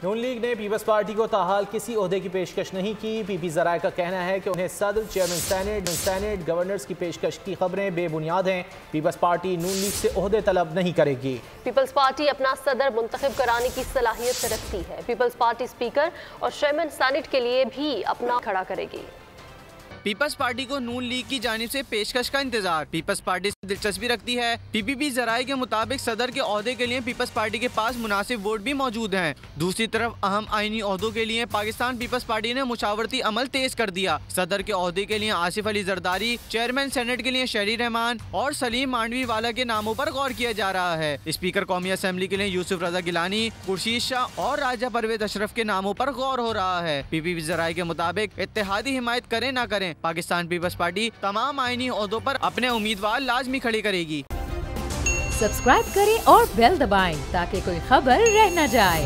नून league ने peoples party को ताहाल किसी ओहदे की पेशकश नहीं की। पीपी ज़राए का कहना है कि उन्हें सदर, चेयरमैन सेनेट, गवर्नर्स की पेशकश की खबरें बेबुनियाद हैं। पीपल्स पार्टी नून लीग से ओहदे तलब नहीं करेगी। पीपल्स पार्टी अपना सदर मुंतखब कराने की सलाहियत रखती है। पीपल्स पार्टी स्पीकर और चेयरमैन सेनेट के लिए भी अपना खड़ा करेगी। पीपल्स पार्टी को नून लीग की जानिब से पेशकश का इंतजार। पीपल्स पार्टी से दिलचस्पी रखती है। पीपीपी ज़राए के मुताबिक सदर के ओहदे के लिए पीपल्स पार्टी के पास मुनासिब वोट भी मौजूद हैं। दूसरी तरफ अहम आईनी ओहदों के लिए पाकिस्तान पीपल्स पार्टी ने मुशावरती अमल तेज कर दिया। सदर के ओहदे के लिए आसिफ अली जरदारी, चेयरमैन सेनेट के लिए शहरी रहमान और सलीम मांडवी वाला के नामों पर गौर किया जा रहा है। स्पीकर कौमी असम्बली के लिए यूसुफ रजा गिलानी, खुर्शीद शाह और राजा परवेज अशरफ के नामों पर गौर हो रहा है। पीपीपी ज़राए के मुताबिक इत्तेहादी हिमायत करें न करें, पाकिस्तान पीपल्स पार्टी तमाम आईनी ओहदों पर अपने उम्मीदवार लाजमी खड़े करेगी। सब्सक्राइब करें और बेल दबाएं ताकि कोई खबर रह न जाए।